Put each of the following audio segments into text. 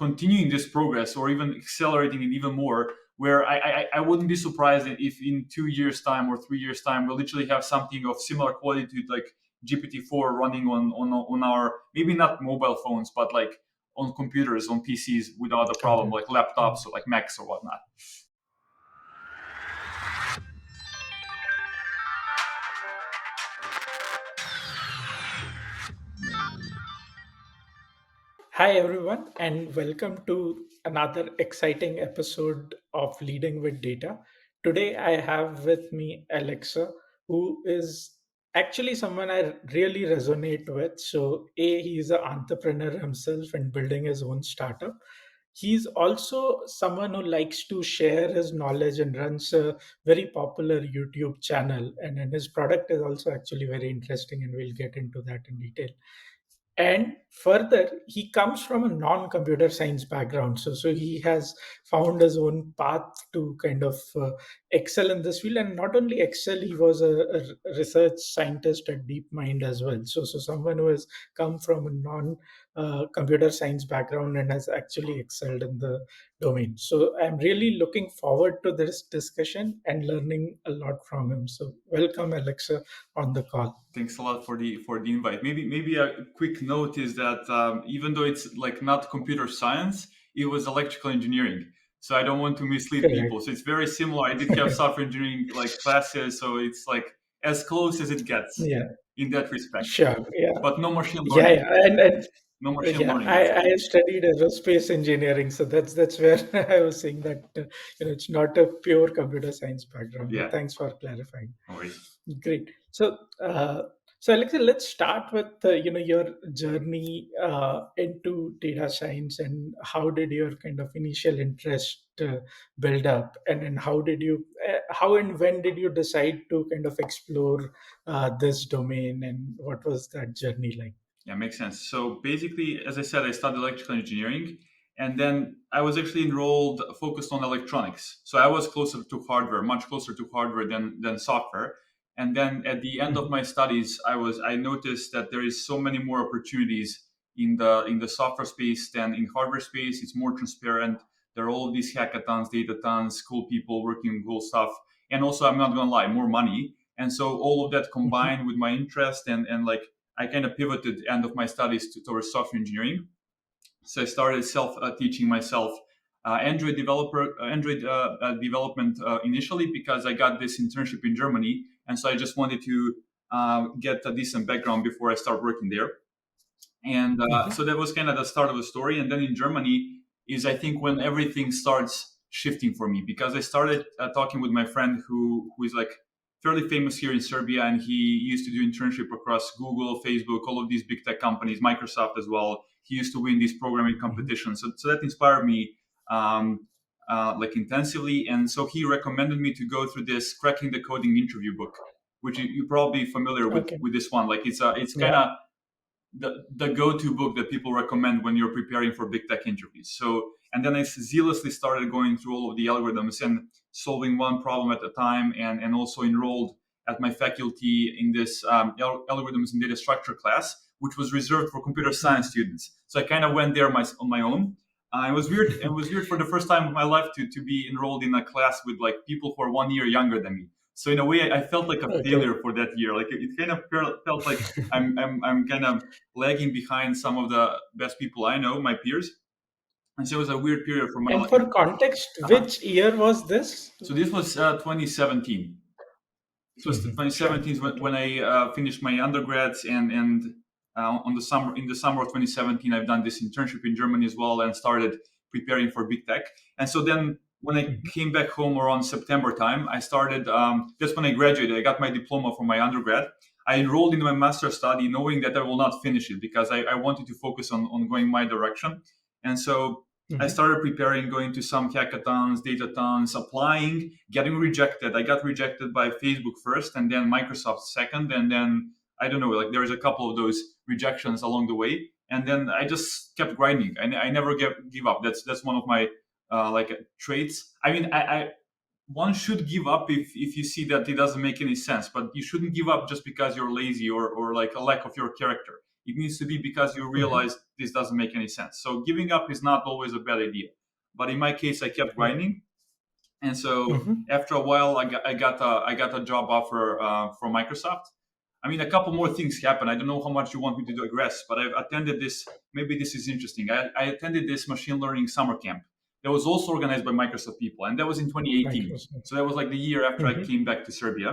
continuing this progress or even accelerating it even more, where I wouldn't be surprised if in 2 years time or 3 years time we'll literally have something of similar quality to like GPT-4 running on our, maybe not mobile phones, but like on computers, on PCs without a problem, like laptops or like Macs or whatnot. Hi, everyone, and welcome to another exciting episode of Leading with Data. Today, I have with me Alexa, who is actually someone I really resonate with. So, he's an entrepreneur himself and building his own startup. He's also someone who likes to share his knowledge and runs a very popular YouTube channel. And his product is also actually very interesting, and we'll get into that in detail. And further, he comes from a non-computer science background, so he has found his own path to kind of excel in this field. And not only excel, he was a research scientist at DeepMind as well. So someone who has come from a non computer science background and has actually excelled in the domain. So I'm really looking forward to this discussion and learning a lot from him. So welcome, Alexa, on the call. Thanks a lot for the invite. Maybe a quick note is that even though it's like not computer science, it was electrical engineering. So I don't want to mislead people. Correct. So it's very similar. I did have software engineering like classes, so it's like as close as it gets Yeah. in that respect. Sure. Yeah. But no machine Yeah. learning. Yeah. And No machine yeah, learning, let's say. I studied aerospace engineering, so that's where I was saying that it's not a pure computer science background. But Yeah, thanks for clarifying. no worries. Great. So Alexa, let's start with your journey into data science, and how did your kind of initial interest build up, and then how and when did you decide to kind of explore this domain, and what was that journey like? Yeah, makes sense. So basically, as I said, I studied electrical engineering, and then I was actually enrolled, focused on electronics. So I was closer to hardware, much closer to hardware than software. And then at the end of Mhm. my studies, I noticed that there is so many more opportunities in the software space than in hardware space. It's more transparent. There are all of these hackathons, datatons, cool people working on cool stuff, and also I'm not gonna lie, more money. And so all of that Mhm. combined with my interest and like I kind of pivoted end of my studies towards software engineering. So I started self teaching myself Android development initially because I got this internship in Germany, and so I just wanted to get a decent background before I start working there. And so Mhm. that was kind of the start of the story. And then in Germany is I think when everything starts shifting for me because I started talking with my friend who is like fairly famous here in Serbia, and he used to do internship across Google, Facebook, all of these big tech companies, Microsoft as well. He used to win these programming Mhm. competitions, so that inspired me like intensively. And so he recommended me to go through this cracking the coding interview book, which you're probably familiar Okay. with this one. Like it's kind Yeah. of the go-to book that people recommend when you're preparing for big tech interviews. So, and then I zealously started going through all of the algorithms and solving one problem at a time, and also enrolled at my faculty in this algorithms and data structure class, which was reserved for computer science Mhm. students. So I kind of went there on my own. It was weird. It was weird for the first time in my life to be enrolled in a class with like people who are 1 year younger than me. So in a way, I felt like a Okay. failure for that year. Like it kind of felt like I'm kind of lagging behind some of the best people I know, my peers. And so it was a weird period for my And life. for context, Uh-huh. which year was this? So this was 2017. This was Mhm. Sure. 2017 when, Okay. when I finished my undergrads, and on the summer in the summer of 2017 I've done this internship in Germany as well and started preparing for big tech. And so then when I Mhm. came back home around September time, I started. That's when I graduated. I got my diploma from my undergrad. I enrolled in my master's study knowing that I will not finish it because I wanted to focus on going my direction. And so I Mhm. started preparing, going to some hackathons, datatons, applying, getting rejected. I got rejected by Facebook first, and then Microsoft second, and then I don't know, like there was a couple of those rejections along the way, and then I just kept grinding. I never give up. That's one of my like traits. I mean, I one should give up if you see that it doesn't make any sense, but you shouldn't give up just because you're lazy or like a lack of your character. It needs to be because you Mhm. realize this doesn't make any sense. So giving up is not always a bad idea. But in my case, I kept Yeah. grinding, and so Mhm. after a while, I got a job offer from Microsoft. I mean, a couple more things happened. I don't know how much you want me to digress, but I've attended this. Maybe this is interesting. I attended this machine learning summer camp that was also organized by Microsoft people, and that was in 2018. Microsoft. So that was like the year after I Mhm. came back to Serbia,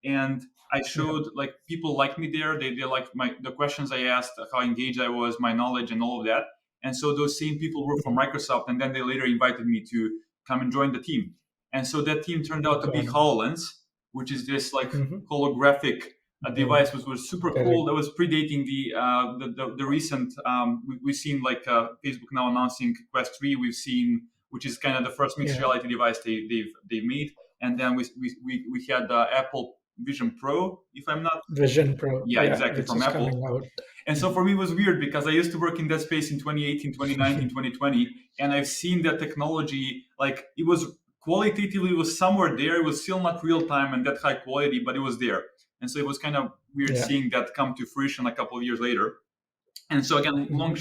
and I Yeah. showed like people liked me there. They liked the questions I asked, how engaged I was, my knowledge, and all of that. And so those same people were from Mhm. Microsoft, and then they later invited me to come and join the team. And so that team turned out to be Got it. HoloLens, which is this like Mhm. holographic Yeah. device, which was super cool. Correct. That was predating the recent. We've seen like Facebook now announcing Quest 3. We've seen, which is kind of the first mixed Yeah. reality device they've made. And then we had Apple Vision Pro, if I'm not. Vision Pro. Yeah, Yeah, exactly, which from is Apple. coming out. And so for me, it was weird because I used to work in that space in 2018, 2019, 2020, and I've seen that technology, like it was qualitatively, it was somewhere there. It was still not real time and that high quality, but it was there. And so it was kind of weird Yeah. seeing that come to fruition a couple of years later. And so again, Mhm. long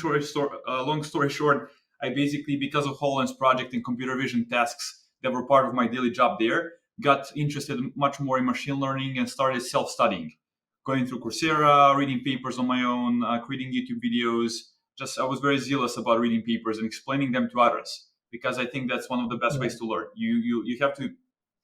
story short, I basically, because of Holland's project and computer vision tasks that were part of my daily job there, got interested much more in machine learning and started self-studying, going through Coursera, reading papers on my own, creating YouTube videos. Just I was very zealous about reading papers and explaining them to others because I think that's one of the best Yeah. ways to learn. You have to,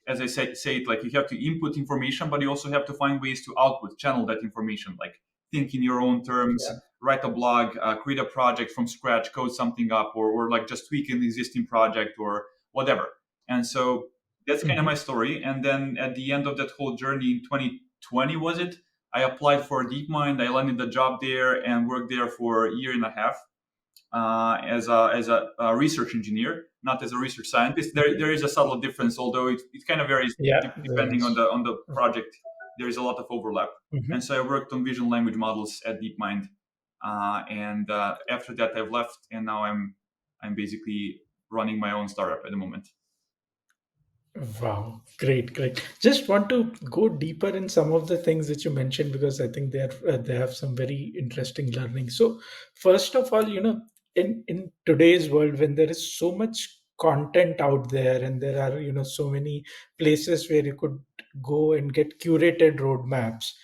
as I say it, like you have to input information, but you also have to find ways to output, channel that information, like think in your own terms, Yeah. write a blog, create a project from scratch, code something up, or like just tweak an existing project or whatever. And so that's kind of my Mhm. story. And then at the end of that whole journey in 2020, was it? I applied for DeepMind. I landed the job there and worked there for a year and a half as a research engineer, not as a research scientist. There Mhm. is a subtle difference, although it kind of varies Yeah, there depending on is. the project. There is a lot of overlap, and Mhm. so I worked on vision language models at DeepMind, and after that I've left, and now I'm basically running my own startup at the moment. Wow, great, great. Just want to go deeper in some of the things that you mentioned because I think they have some very interesting learning. So, first of all, in today's world, when there is so much content out there and there are so many places where you could go and get curated roadmaps,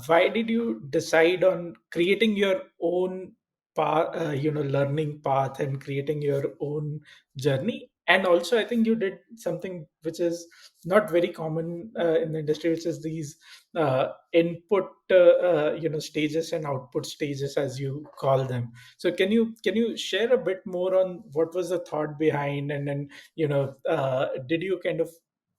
why did you decide on creating your own path, learning path and creating your own journey? And also I think you did something which is not very common in the industry, which is these input stages and output stages, as you call them. So can you share a bit more on what was the thought behind, and then did you kind of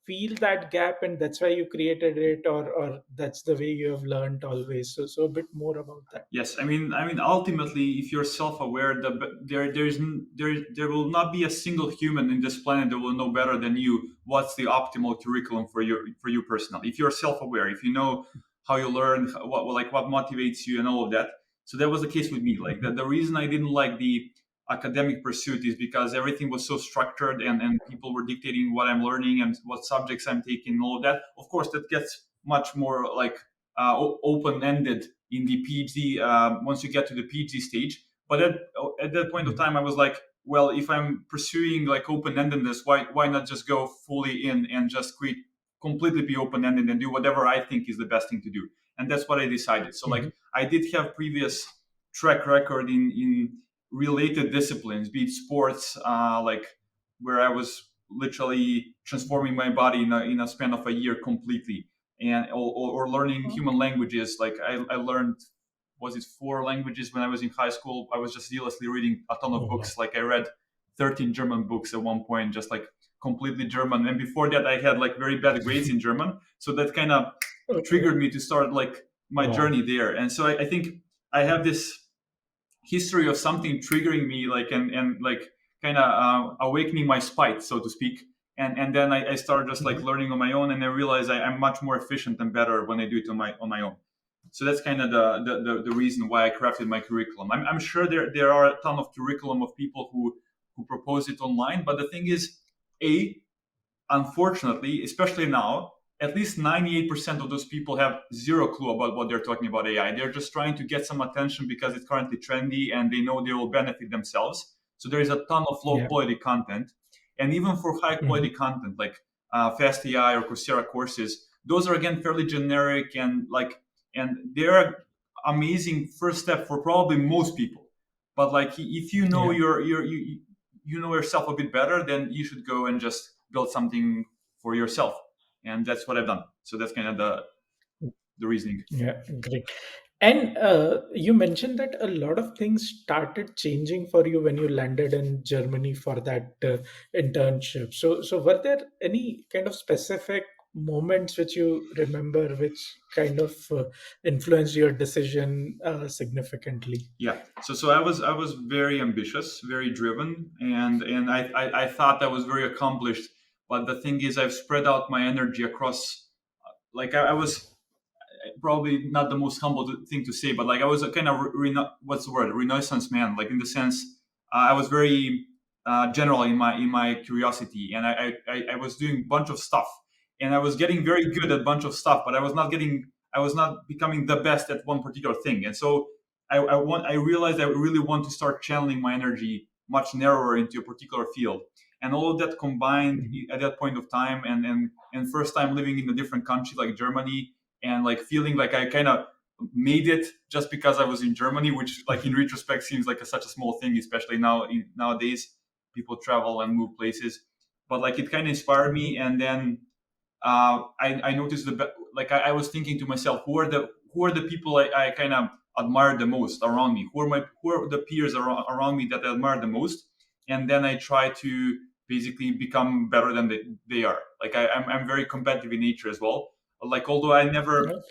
feel that gap and that's why you created it, or that's the way you have learned always? So a bit more about that. Yes, I mean, ultimately, if you're self-aware, there will not be a single human in this planet that will know better than you what's the optimal curriculum for you personally. If you're self-aware, if you know how you learn, what motivates you, and all of that. So that was the case with me. Like Mhm. the reason I didn't like the academic pursuit is because everything was so structured, and people were dictating what I'm learning and what subjects I'm taking, and all of that. Of course, that gets much more like open-ended in the PhD once you get to the PhD stage. But at that point of Mhm. time, I was like, well, if I'm pursuing like open-endedness, why not just go fully in and just completely be open-ended and do whatever I think is the best thing to do? And that's what I decided. So like Mhm. I did have previous track record in related disciplines, be it sports, like where I was literally transforming my body in a span of a year completely, and or learning human languages. Like I learned, was it 4 languages when I was in high school. I was just zealously reading a ton of Oh, wow. books. Like I read 13 German books at one point, just like completely German. And before that, I had like very bad grades in German, so that kind of Okay. triggered me to start like my Wow. journey there. And so I think I have this history of something triggering me, like and like kind of awakening my spite, so to speak. And then I started just like Mhm. learning on my own, and I realized I'm much more efficient and better when I do it on my own. So that's kind of the reason why I crafted my curriculum. I'm sure there are a ton of curriculum of people who propose it online, but the thing is, a unfortunately, especially now, at least 98% of those people have zero clue about what they're talking about AI. They're just trying to get some attention because it's currently trendy and they know they will benefit themselves. So there is a ton of low Yeah. quality content. And even for high quality Mhm. content like Fast AI or Coursera courses, those are again fairly generic and they're amazing first step for probably most people. But like if you know Yeah. you know yourself a bit better, then you should go and just build something for yourself, and that's what I've done. So that's kind of the reasoning. Yeah, great. And you mentioned that a lot of things started changing for you when you landed in Germany for that internship. So were there any kind of specific moments which you remember which kind of influenced your decision significantly? Yeah. So I was very ambitious, very driven, and I thought I was very accomplished. But the thing is, I've spread out my energy across. Like I was probably not the most humble thing to say, but like I was a kind of what's the word, renaissance man. Like in the sense, I was very general in my curiosity, and I was doing a bunch of stuff, and I was getting very good at a bunch of stuff, but I was not becoming the best at one particular thing, and so I realized I really want to start channeling my energy much narrower into a particular field, and all of that combined Mhm. at that point of time, and first time living in a different country like Germany, and like feeling like I kind of made it just because I was in Germany, which like in retrospect seems like such a small thing, especially nowadays people travel and move places. But like it kind of inspired me, and then I noticed I was thinking to myself, who are the people I kind of admire the most around me? Who are the peers around me that I admire the most? And then I try to basically become better than they are. Like I'm very competitive in nature as well. Like although Okay.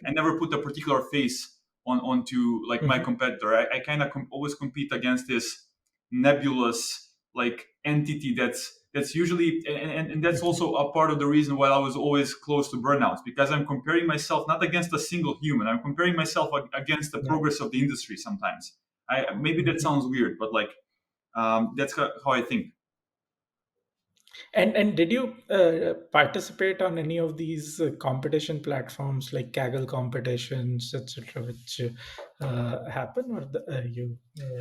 I never put a particular face onto like my Mhm. competitor. I kind of always compete against this nebulous like entity that's usually and that's Mhm. also a part of the reason why I was always close to burnouts, because I'm comparing myself not against a single human. I'm comparing myself against the Yeah. progress of the industry sometimes. I maybe that Mhm. sounds weird, but like that's how I think. And did you participate on any of these competition platforms like Kaggle competitions, etc., which happen, or you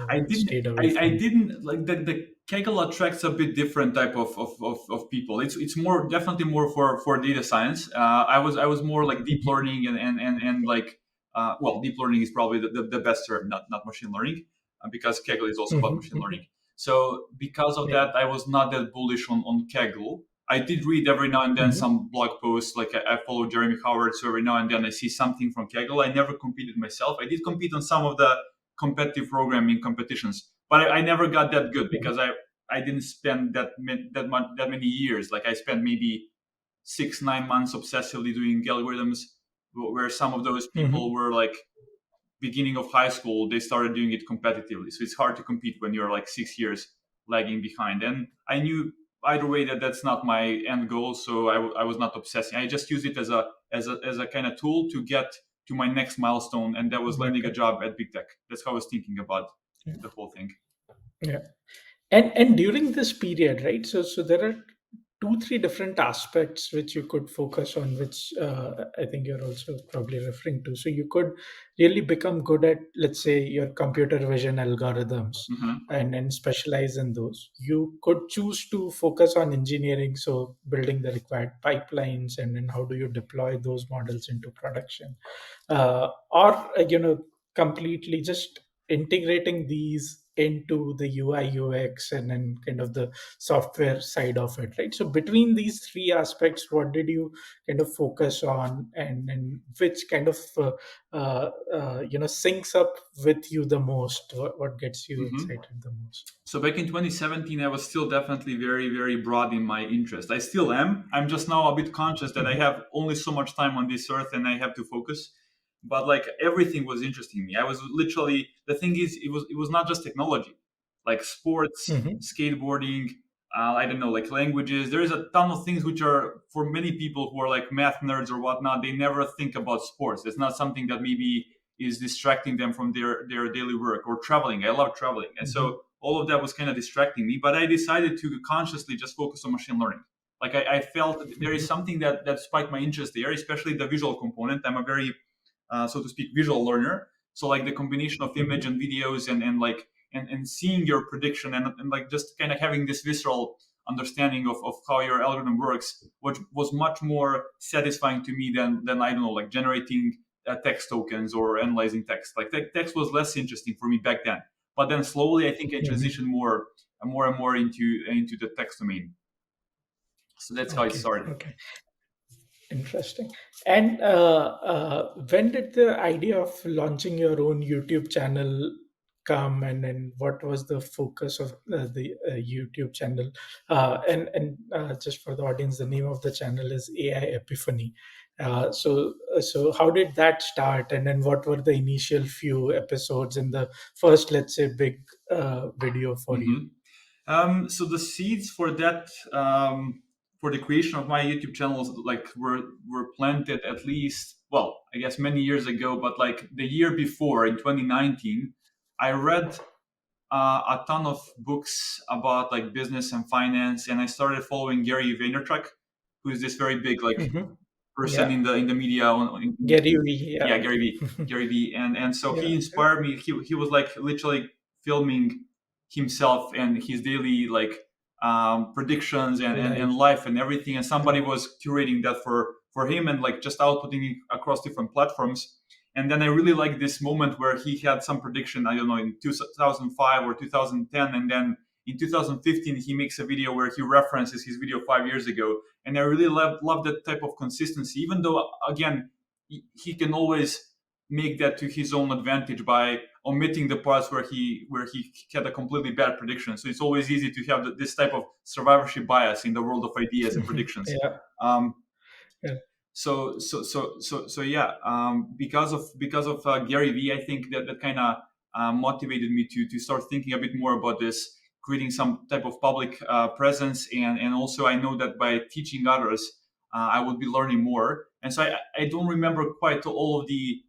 I didn't. stayed away I from? didn't like the Kaggle attracts a bit different type of people. It's more definitely more for data science. I was more like deep Mhm. learning and like well, deep learning is probably the best term, not machine learning, because Kaggle is also about Mhm. machine Mhm. learning. So because of Yeah. that, I was not that bullish on Kaggle. I did read every now and then Mhm. some blog posts. Like I follow Jeremy Howard, so every now and then I see something from Kaggle. I never competed myself. I did compete on some of the competitive programming competitions, but I never got that good Yeah. because I didn't spend that many years. Like I spent maybe 6 9 months obsessively doing algorithms, where some of those people Mhm. were like beginning of high school. They started doing it competitively, so it's hard to compete when you're like 6 years lagging behind. And I knew either way that that's not my end goal, so I was not obsessing. I just used it as a kind of tool to get to my next milestone, and that was landing a Okay. job at big tech. That's how I was thinking about Yeah. the whole thing. Yeah. And during this period, right? So there are two, three different aspects which you could focus on, which I think you're also probably referring to. So you could really become good at, let's say, your computer vision algorithms Hmm. and specialize in those. You could choose to focus on engineering, so building the required pipelines, and then how do you deploy those models into production, or completely just integrating these into the UI UX and then kind of the software side of it, right? So between these three aspects, what did you kind of focus on, and which kind of syncs up with you the most? What gets you Hmm. excited the most? So back in 2017, I was still definitely very broad in my interest. I still am. I'm just now a bit conscious that I Mhm. have only so much time on this earth and I have to focus. But like everything was interesting me. I was literally, the thing is, it was not just technology, like sports, Mhm. skateboarding. I don't know, like languages. There is a ton of things which are for many people who are like math nerds or whatnot. They never think about sports. It's not something that maybe is distracting them from their daily work, or traveling. I love traveling, and Mhm. so all of that was kind of distracting me. But I decided to consciously just focus on machine learning. Like I felt that there is Mhm. something that spiked my interest there, especially the visual component. I'm a very so to speak visual learner. So like the combination of image Mhm. and videos and like and seeing your prediction and like just kind of having this visceral understanding of how your algorithm works, which was much more satisfying to me than I don't know, like generating text tokens or analyzing text. Like text was less interesting for me back then. But then slowly, I think I Mhm. transitioned more and more into the text domain. So that's how it Okay. started. Okay. Interesting. And when did the idea of launching your own YouTube channel come, and what was the focus of the YouTube channel? And just for the audience, the name of the channel is AI Epiphany. So how did that start, and then what were the initial few episodes in the first, let's say, big video for you? hmm so the seeds for that for the creation of my YouTube channels like were planted at least well I guess many years ago, but like the year before in 2019, I read a ton of books about like business and finance, and I started following Gary Vaynerchuk, who is this very big like Hmm. person Yeah, in the media Gary Vee. yeah, Yeah, Gary V, and so he yeah, inspired me. He was like literally filming himself and his daily like predictions and live. life and everything, and Yeah, somebody was curating that for him and like just outputting it across different platforms. And then I really like this moment where he had some prediction, I don't know, in 2005 or 2010, and then in 2015 he makes a video where he references his video 5 years ago, and I really love that type of consistency. Even though again he can always make that to his own advantage by omitting the parts where he had a completely bad prediction. So it's always easy to have this type of survivorship bias in the world of ideas and predictions. yeah, Um, yeah. so yeah, because of Gary Vee, I think that kind of motivated me to start thinking a bit more about this, creating some type of public presence, and also I know that by teaching others, I would be learning more. And so I don't remember quite all of the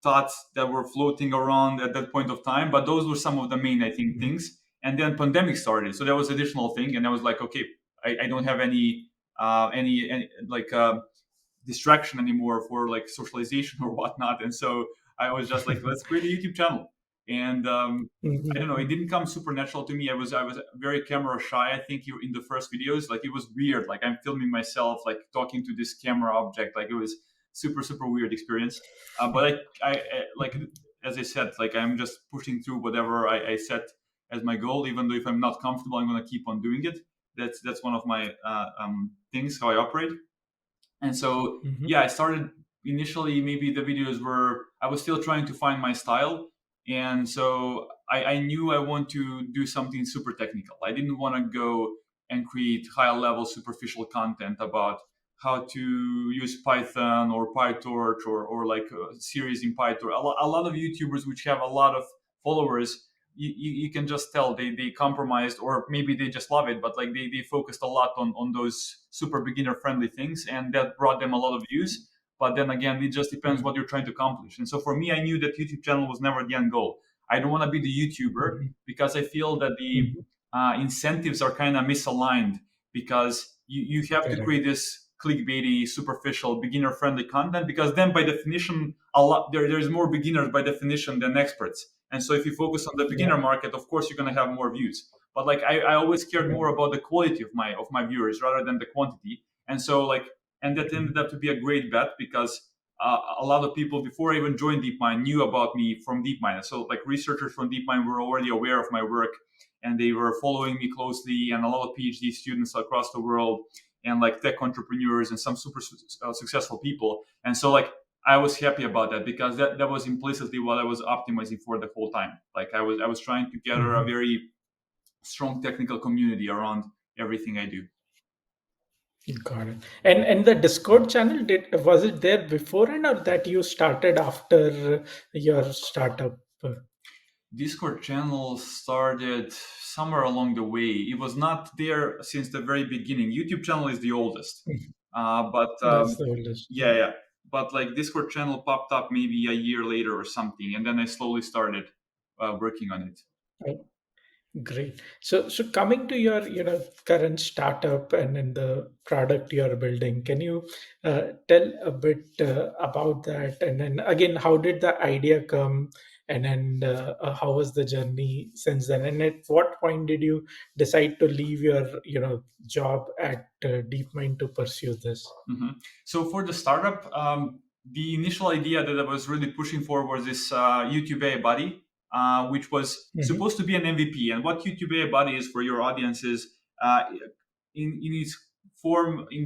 thoughts that were floating around at that point of time, but those were some of the main I think Mhm. things. And then pandemic started, so that was additional thing, and I was like, okay, I don't have any like distraction anymore for like socialization or whatnot. And so I was just like, let's create a YouTube channel. And I don't know, it Mhm. didn't come supernatural to me. I was very camera shy. I think in the first videos, like it was weird. Like I'm filming myself, like talking to this camera object. Like it was super weird experience. But like as I said, like I'm just pushing through whatever I set as my goal. Even though if I'm not comfortable, I'm gonna keep on doing it. That's one of my things how I operate. And so, Mhm. yeah, I started initially, maybe the videos were, I was still trying to find my style. And so I knew I want to do something super technical. I didn't want to go and create high level superficial content about how to use Python or PyTorch or like a series in PyTorch. A lot of YouTubers which have a lot of followers, you can just tell they compromised, or maybe they just love it, but like they focused a lot on those super beginner friendly things, and that brought them a lot of views. But then again, it just depends Mhm. what you're trying to accomplish. And so for me, I knew that YouTube channel was never the end goal. I don't want to be the YouTuber Mhm. because I feel that the Mhm. incentives are kind of misaligned, because you have to Correct. create this clickbaity, superficial, beginner friendly content, because then by definition, a lot there's more beginners by definition than experts. And so if you focus on the Yeah. beginner market, of course you're going to have more views. But like I always cared Yeah. more about the quality of my viewers rather than the quantity. And so like, and that ended Mhm. up to be a great bet, because a lot of people before I even joined DeepMind knew about me from DeepMind. So like researchers from DeepMind were already aware of my work, and they were following me closely, and a lot of PhD students across the world, and like tech entrepreneurs and some super successful people. And so like I was happy about that, because that was implicitly what I was optimizing for the whole time. Like I was trying to gather a Mhm. very strong technical community around everything I do. Got it. And the Discord channel, did was it there beforehand, or that you started after your startup? Discord channel started somewhere along the way. It was not there since the very beginning. YouTube channel is the oldest, but That's the oldest. yeah, yeah. But like Discord channel popped up maybe a year later or something, and then I slowly started working on it. Yeah. Great. So coming to your, current startup and in the product you're building, can you tell a bit about that? And then again, how did the idea come? And then how was the journey since then? And at what point did you decide to leave your, job at DeepMind to pursue this? Mhm. So for the startup, the initial idea that I was really pushing for was this YouTube AI Buddy, which was Hmm. supposed to be an MVP. And what YouTube AI Buddy is for your audience is, in its form, in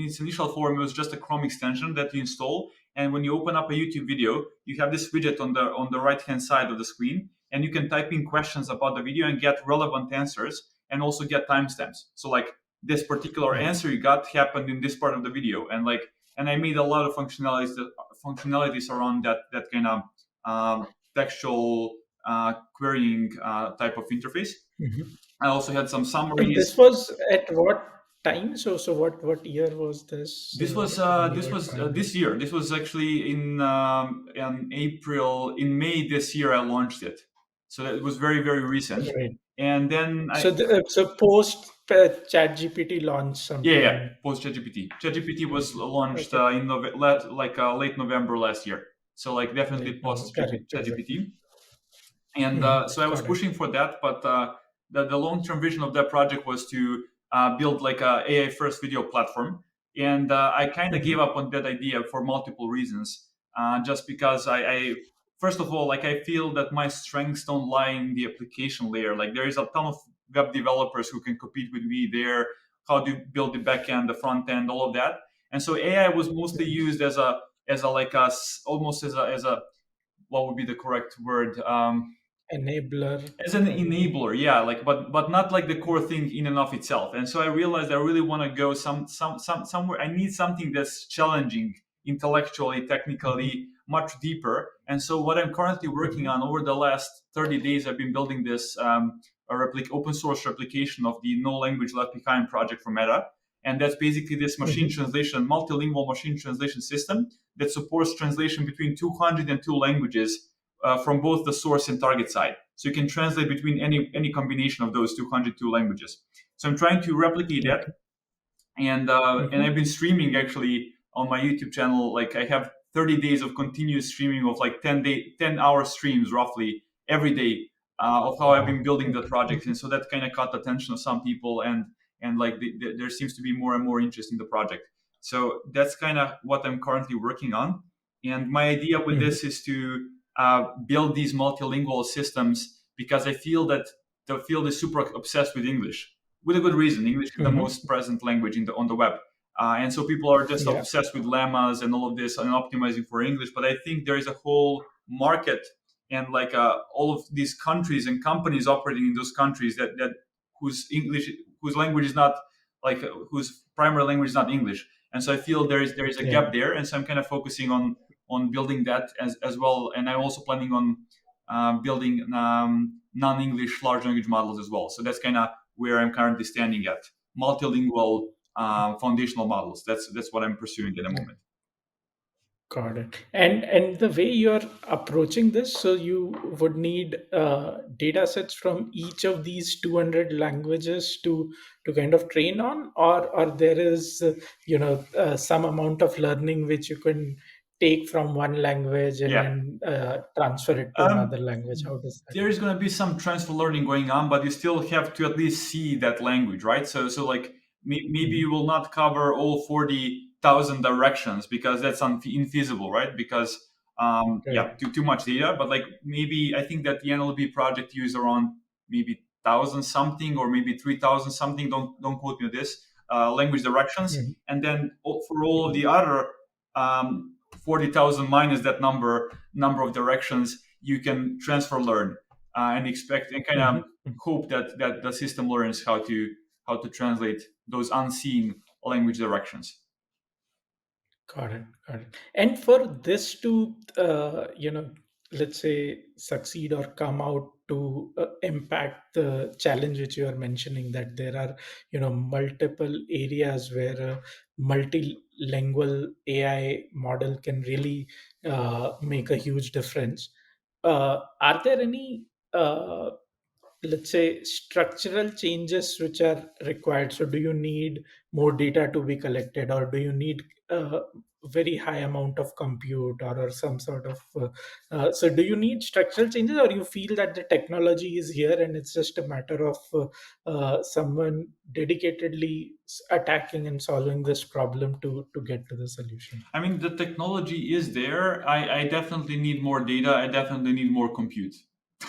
its initial form, it was just a Chrome extension that you install. And when you open up a YouTube video, you have this widget on the right hand side of the screen, and you can type in questions about the video and get relevant answers, and also get timestamps. So like this particular Yeah. answer you got happened in this part of the video, and I made a lot of functionalities around that kind of textual querying type of interface. Mhm. I also had some And this summaries. was at what time? So what year was this when you This were was trying this this? year. This was actually in April. In May this year, I launched it, so that it was very recent. Right. And then So post ChatGPT launch yeah, sometime. post ChatGPT. ChatGPT was launched Okay. in late November last year. So like definitely Late November. post Correct. Exactly. ChatGPT. And so I was Got it. pushing for that, but the long term vision of that project was to build like a AI first video platform. And I kind of gave Hmm. up on that idea for multiple reasons. Just because I first of all, like I feel that my strengths don't lie in the application layer. Like there is a ton of web developers who can compete with me there. How do you build the back end, the front end, all of that. And so AI was mostly used as a like a almost as a what would be the correct word? Enabler, As an probably. enabler, yeah, like but not like the core thing in and of itself. And so I realized I really want to go somewhere. I need something that's challenging intellectually, Hmm. technically, much deeper. And so what I'm currently working Hmm. on over the last 30 days, I've been building this open source replication of the No Language Left Behind project from Meta. And that's basically this machine Hmm. translation, multilingual machine translation system that supports translation between 202 languages from both the source and target side. So you can translate between any combination of those 202 languages. So I'm trying to replicate that, Okay. and I've Hmm. been streaming actually on my YouTube channel. Like I have 30 days of continuous streaming of like 10-hour streams roughly every day of how I've been building the Okay. project, and so that kind of caught the attention of some people, and like there seems to be more and more interest in the project. So that's kind of what I'm currently working on, and my idea with Hmm. this is to build these multilingual systems because I feel that the field is super obsessed with English with a good reason. English is the Hmm. most present language on the web, and so people are just Yeah. obsessed with lemmas and all of this and optimizing for English. But I think there is a whole market and like all of these countries and companies operating in those countries that whose English whose language is not like whose primary language is not English. And so I feel there is a Yeah. gap there, and so I'm kind of focusing on building that as well. And I'm also planning on building non-English large language models as well. So that's kind of where I'm currently standing at multilingual foundational models. That's what I'm pursuing at the moment. Got it. And the way you're approaching this, so you would need data sets from each of these 200 languages to kind of train on, or there is some amount of learning which you can take from one language and Yeah. then transfer it to Um, another language. How does that there is going to be some transfer learning going on, but you still have to at least see that language, right? So like maybe Mhm. you will not cover all 40,000 directions because that's infeasible, right? Because Right. too much data. But like maybe I think that the NLLB project used around maybe thousand something or maybe 3,000 something. Don't quote me on this. Language directions, Mhm. and then for all of Mhm. the other 40,000 minus that number of directions, you can transfer learn and expect and kind of Mhm. Mhm. hope that the system learns how to translate those unseen language directions. Got it. Got it. And for this to, let's say succeed or come out to impact the challenge which you are mentioning, that there are, multiple areas where a multilingual AI model can really make a huge difference. Are there any let's say, structural changes which are required? So do you need more data to be collected, or do you need a very high amount of compute, or some sort of so do you need structural changes, or you feel that the technology is here and it's just a matter of someone dedicatedly attacking and solving this problem to get to the solution? I mean, the technology is there. I definitely need more data. I definitely need more compute.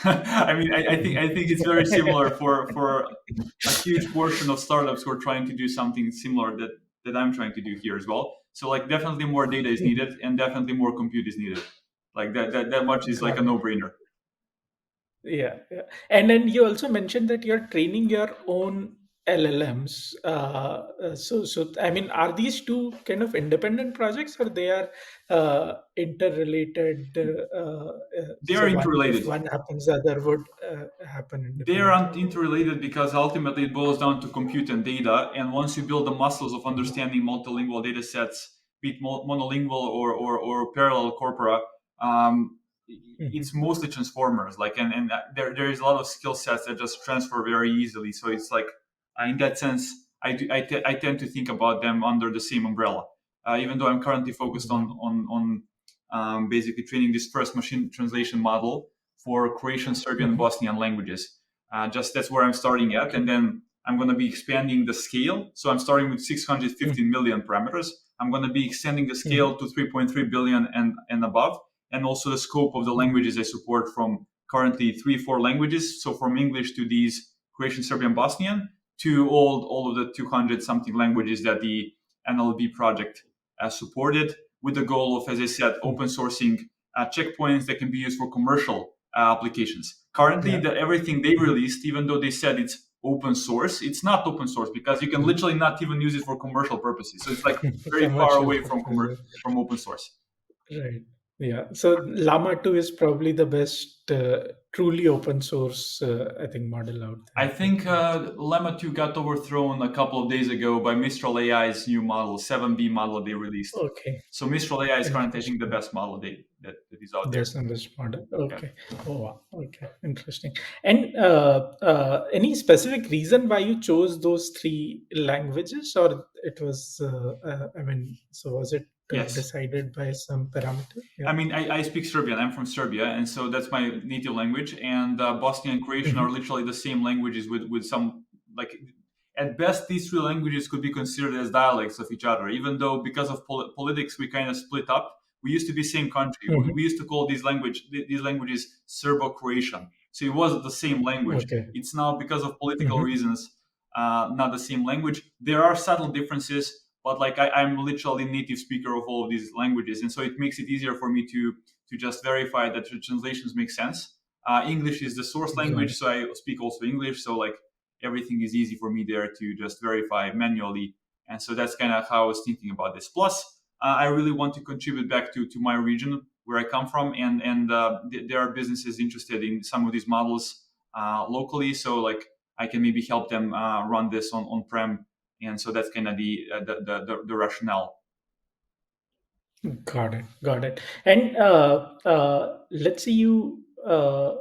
I mean, I think it's very similar for a huge portion of startups who are trying to do something similar that I'm trying to do here as well. So like definitely more data is needed and definitely more compute is needed. Like that much is like Got a it. no-brainer. Yeah, yeah. And then you also mentioned that you're training your own LLMs. So I mean, are these two kind of independent projects, or they are interrelated? They are So one, if interrelated. one happens, the other would happen They are independently. interrelated because ultimately it boils down to compute and data. And once you build the muscles of Mhm, understanding multilingual data sets, be it monolingual or parallel corpora, um, it's mhm, mostly transformers. Like, and there is a lot of skill sets that just transfer very easily. So it's like, in that sense, I tend to think about them under the same umbrella. Even though I'm currently focused got on basically training this first machine translation model for Croatian, it. Serbian, and Mhm. Bosnian languages. Just that's where I'm starting at, Okay. and then I'm going to be expanding the scale. So I'm starting with Mhm, 615 million parameters. I'm going to be extending the mhm, scale to 3.3 billion and above, and also the scope of the mhm, languages I support from currently 3-4 languages. So from English to these Croatian, Serbian, Bosnian to all of the 200 something languages that the NLLB project supported, with the goal of, as I said, mhm. open sourcing checkpoints that can be used for commercial applications. Currently, Yeah. everything they Mhm, released, even though they said it's open source, it's not open source because you can mhm. literally not even use it for commercial purposes. So it's like very far Commercial away purposes. from open source. Right. Yeah. So Llama 2 is probably the best truly open source, I think, model out I there. Like think it's Lemma 2 got overthrown a couple of days ago by Mistral AI's new model, 7B model they released. okay. So Mistral AI is currently, I think, the Interesting. best model that is out there. Best and best model. Yeah. Okay. Oh, wow. Okay. Interesting. And any specific reason why you chose those three languages, or it was, I mean, so was it Yes. decided by some parameter? Yeah. I mean, I speak Serbian. I'm from Serbia, and so that's my native language. And Bosnian and Croatian are Hmm. literally the same languages with some like. At best, these three languages could be considered as dialects of each other, even though because of politics we kind of split up. We used to be same country. Hmm. We used to call these languages Serbo-Croatian. So it was the same language. Okay. It's now because of political Hmm. reasons not the same language. There are subtle differences, but like I'm literally native speaker of all of these languages, and so it makes it easier for me to just verify that the translations make sense. English is the source Got language, it. so I speak also English. So like everything is easy for me there to just verify manually, and so that's kind of how I was thinking about this. Plus, I really want to contribute back to my region where I come from, and there are businesses interested in some of these models locally. So like I can maybe help them run this on prem, and so that's kind of the rationale. Got it. Got it. And let's say you are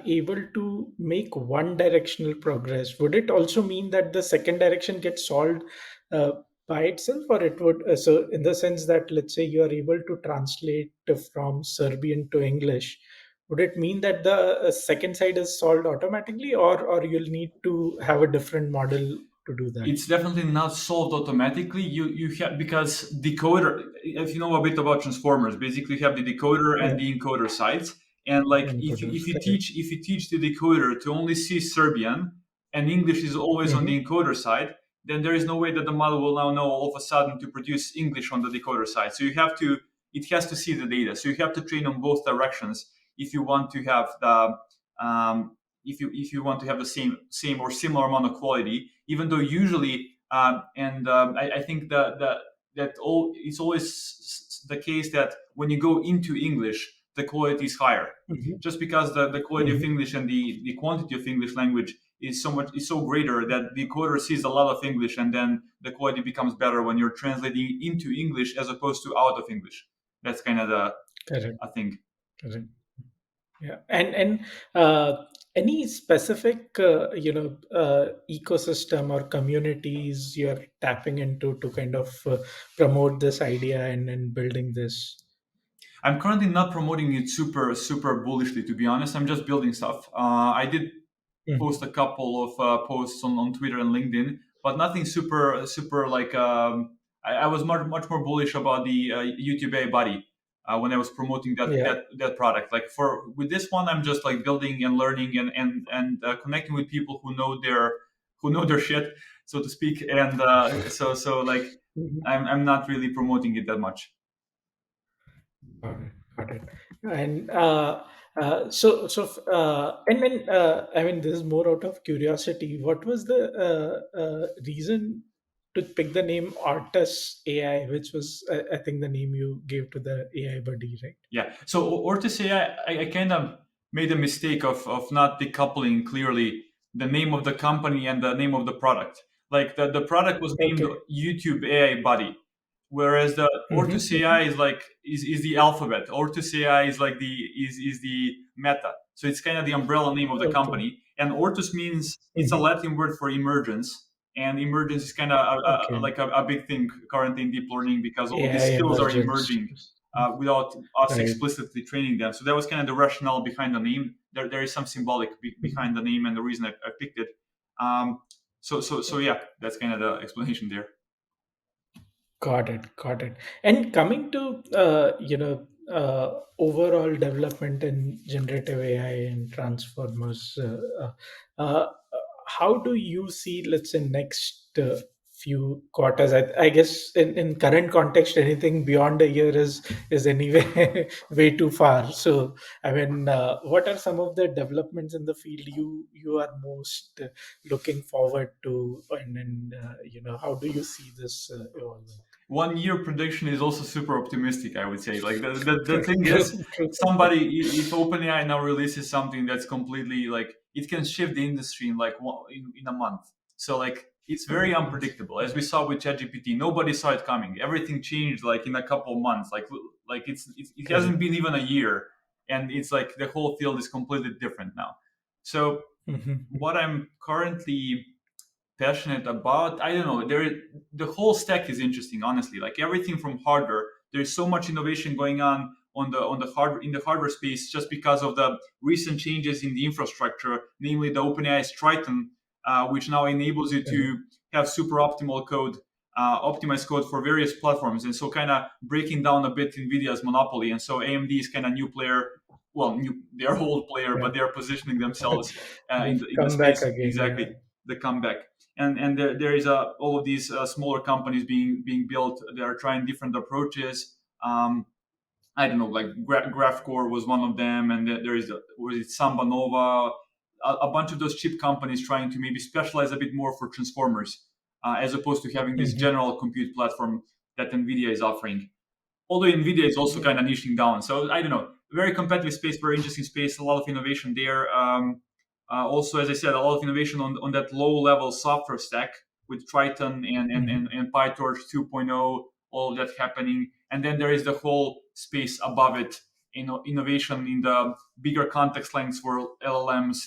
able to make one directional progress. Would it also mean that the second direction gets solved uh, by itself, or it would? So, in the sense that, let's say you are able to translate from Serbian to English, would it mean that the second side is solved automatically, or you'll need to have a different model to do that? It's definitely not solved automatically. You have, because decoder. If you know a bit about transformers, basically you have the decoder and Yeah, the encoder sides. And like encoders, correct. if you teach the decoder to only see Serbian and English is always on Hmm. the encoder side, then there is no way that the model will now know all of a sudden to produce English on the decoder side. So you have to it has to see the data. So you have to train on both directions if you want to have the um, if you want to have the same or similar amount of quality, even though usually and I think that it's always the case that when you go into English, the quality is higher, Hmm. just because the quality of Hmm. English and the quantity of English language is so greater that the coder sees a lot of English, and then the quality becomes better when you're translating into English as opposed to out of English. That's kind of the Correct. I think. Correct. Yeah, and uh, Any specific ecosystem or communities you're tapping into to kind of promote this idea and building this? I'm currently not promoting it super bullishly, to be honest. I'm just building stuff. I did post a Mhm. couple of posts on Twitter and LinkedIn, but nothing super like. I was much more bullish about the YouTube AI Buddy when I was promoting Yeah. that product. Like for with this one, I'm just like building and learning and connecting with people who know their shit, so to speak. And so like Mhm. I'm not really promoting it that much. Got it. Got it. And and then I mean, this is more out of curiosity. What was the reason to pick the name Artus AI, which was I think the name you gave to the AI buddy, right? Yeah. So, or to say, I kind of made a mistake of not decoupling clearly the name of the company and the name of the product. Like the product was named Okay. YouTube AI Buddy, whereas the Ortus AI Mm-hmm. is like is the alphabet. Ortus AI is like is the meta. So it's kind of the umbrella name of the Okay. company. And Ortus means it's a Mm-hmm. Latin word for emergence, and emergence is kind of Okay. like a big thing currently in deep learning because all of these AI skills are emergence. emerging without us Right. explicitly training them. So that was kind of the rationale behind the name. There is some symbolic behind the name and the reason I picked it. Um, so yeah, that's kind of the explanation there. Got it. Got it. And coming to overall development in generative AI and transformers, how do you see, let's say, next few quarters? I guess in current context, anything beyond a year is anyway way too far. So, I mean, what are some of the developments in the field you are most looking forward to, and how do you see this evolving? 1 year prediction is also super optimistic, I would say. Like the thing True, is, true. somebody if OpenAI now releases something that's completely like it can shift the industry in like in a month. So like it's very unpredictable. As we saw with ChatGPT, nobody saw it coming. Everything changed like in a couple of months. Like it hasn't Correct. been even a year, and it's like the whole field is completely different now. So Mhm. what I'm currently passionate about, I don't know, the whole stack is interesting, honestly. Like everything from hardware, there's so much innovation going on the hardware in the hardware space just because of the recent changes in the infrastructure, namely the OpenAI's Triton, which now enables you Correct. to have super optimal code, optimized code for various platforms, and so kind of breaking down a bit Nvidia's monopoly. And so AMD is kind of new player, well, they're old player, but Yeah. they're positioning themselves They've in the come back space. again. Yeah. Exactly, the comeback. And there is all of these smaller companies being built. They are trying different approaches. I don't know, like GraphCore was one of them, and there is was it Samba Nova, a bunch of those chip companies trying to maybe specialize a bit more for transformers, as opposed to having this Mhm. general compute platform that NVIDIA is offering. Although NVIDIA is also Yeah. kind of niching down, so I don't know, very competitive space, very interesting space, a lot of innovation there. Also, as I said, a lot of innovation on that low level software stack with Triton Mhm. and PyTorch 2.0, all of that happening. And then there is the whole space above it, innovation in the bigger context lengths for LLMs.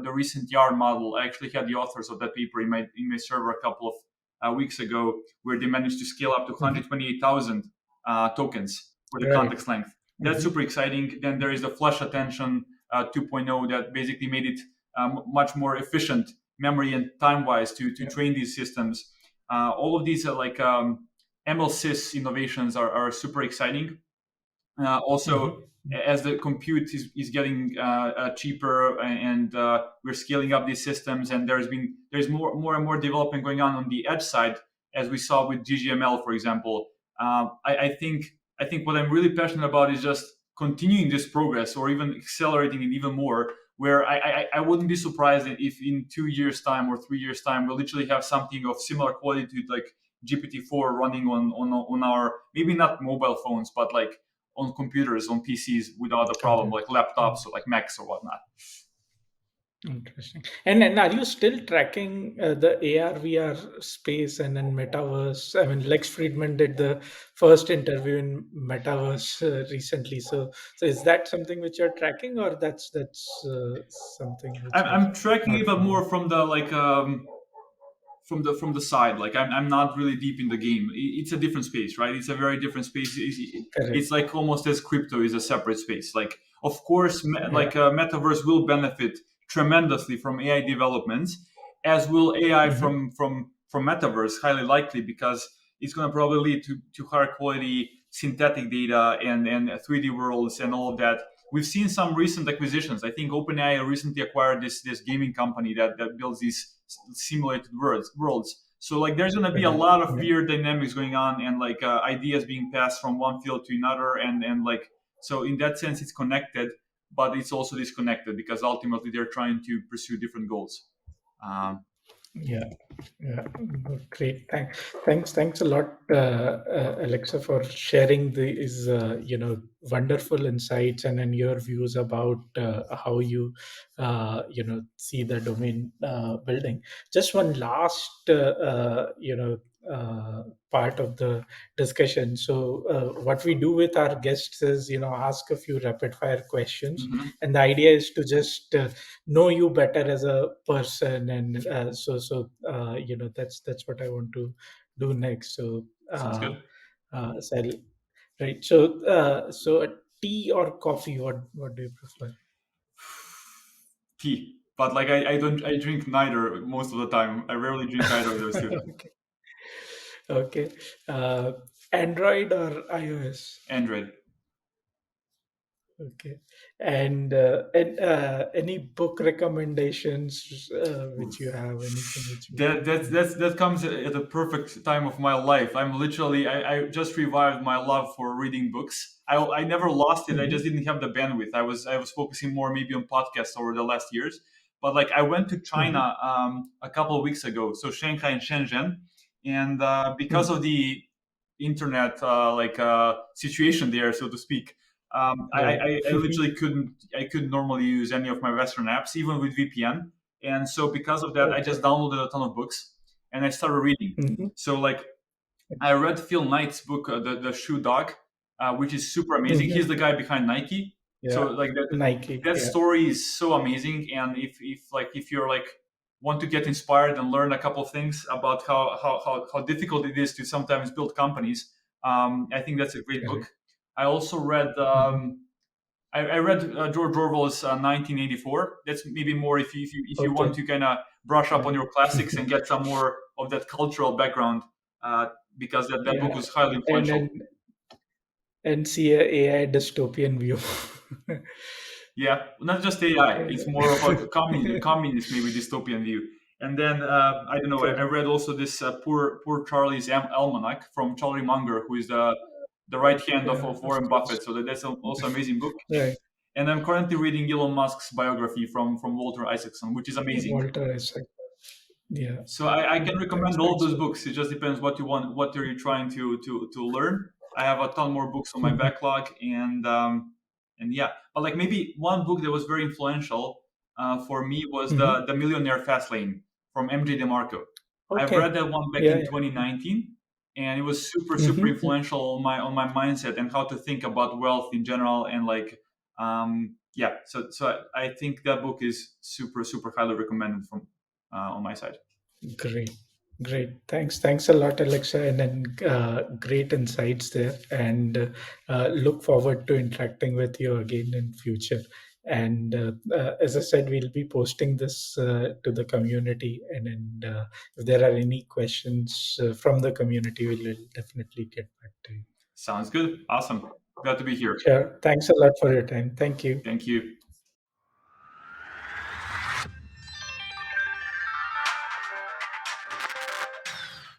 The recent YARN model, I actually had the authors of that paper in my server a couple of weeks ago, where they managed to scale up to Mhm. 128,000 tokens for the Right. context length. That's Mhm. super exciting. Then there is the flash attention 2.0 that basically made it much more efficient memory and time wise to Yeah. train these systems. All of these are like MLSys innovations are super exciting. Also, Mhm. as the compute is getting cheaper and we're scaling up these systems, and there's more and more development going on the edge side, as we saw with GGML, for example. I think what I'm really passionate about is just continuing this progress or even accelerating it even more. Where I wouldn't be surprised if in 2 years time or 3 years time we'll literally have something of similar quality to like GPT-4 running on our maybe not mobile phones but like on computers, on PCs without a Got problem, it. like laptops or like Macs or whatnot. Interesting. And are you still tracking the AR VR space and then metaverse? I mean, Lex Friedman did the first interview in metaverse recently. So is that something which you're tracking, or that's something which you're I'm tracking not it, but following? more from the from the side. Like I'm not really deep in the game. It's a different space, right? It's a very different space. It's Correct. like almost as crypto is a separate space. Like of course, Yeah. metaverse will benefit tremendously from AI developments, as will AI Hmm. from metaverse, highly likely because it's going to probably lead to higher quality synthetic data and 3D worlds and all of that. We've seen some recent acquisitions. I think OpenAI recently acquired this gaming company that builds these simulated worlds. So like there's going to be a Correct. lot of Yeah. weird dynamics going on and like ideas being passed from one field to another and like so in that sense it's connected, but it's also disconnected because ultimately they're trying to pursue different goals. Um, Yeah. Yeah, great. Thanks a lot, Alexa, for sharing these wonderful insights and your views about how you see the domain building. Just one last part of the discussion. So what we do with our guests is ask a few rapid fire questions, mhm. and the idea is to just know you better as a person, and that's what I want to do next. So Sounds good. right, so a tea or coffee, what do you prefer? Tea, but like I drink neither most of the time. I rarely drink either of those two. Okay. Okay. uh, Android or iOS? Android. Okay. And any book recommendations which you have, anything which you That comes at the perfect time of my life. I'm literally I just revived my love for reading books. I never lost it. I just Mhm. didn't have the bandwidth. I was focusing more maybe on podcasts over the last years. But like I went to Mhm. China a couple of weeks ago, so Shanghai and Shenzhen, and because Mhm. of the internet situation there, so to speak, Right. I literally couldn't normally use any of my Western apps, even with VPN. And so because of that, I just Okay. downloaded a ton of books and I started reading. Mhm. So like I read Phil Knight's book, the Shoe Dog, which is super amazing. He's Mhm. the guy behind Nike. So Yeah. like Nike. that Yeah. story is so amazing. And if you're like want to get inspired and learn a couple of things about how difficult it is to sometimes build companies, I think that's a great book. Correct. I also read Mhm. I read George Orwell's 1984. That's maybe more if you want Okay. to kind of brush up on Right. your classics and get some more of that cultural background, because that book Yeah. was highly And influential. and see a AI dystopian view. Yeah, not just AI. It's more of a Yeah. communist maybe dystopian view. And then I don't know. I Correct. read also this poor Charlie's Almanac from Charlie Munger, who is the right hand Yeah, of of Warren course. Buffett. So that's also an amazing book. Right. And I'm currently reading Elon Musk's biography from Walter Isaacson, which is amazing. Walter Isaac. Yeah. So I can Thanks. recommend all of Thanks those for. books. It just depends what you want, what are you trying to learn. I have a ton more books on my backlog, and yeah. But like maybe one book that was very influential for me was Mhm. the Millionaire Fastlane from MJ DeMarco. I've read Okay. that one back Yeah. in Yeah. 2019, and it was super Mhm. influential on my mindset and how to think about wealth in general and like yeah. So I think that book is super highly recommended from on my side. Great. Great. Thanks a lot, Alexa, and then great insights there. And look forward to interacting with you again in future. And as I said, we'll be posting this to the community. And then if there are any questions from the community, we'll definitely get back to you. Sounds good. Awesome. Glad to be here. Sure. Thanks a lot for your time. Thank you. Thank you.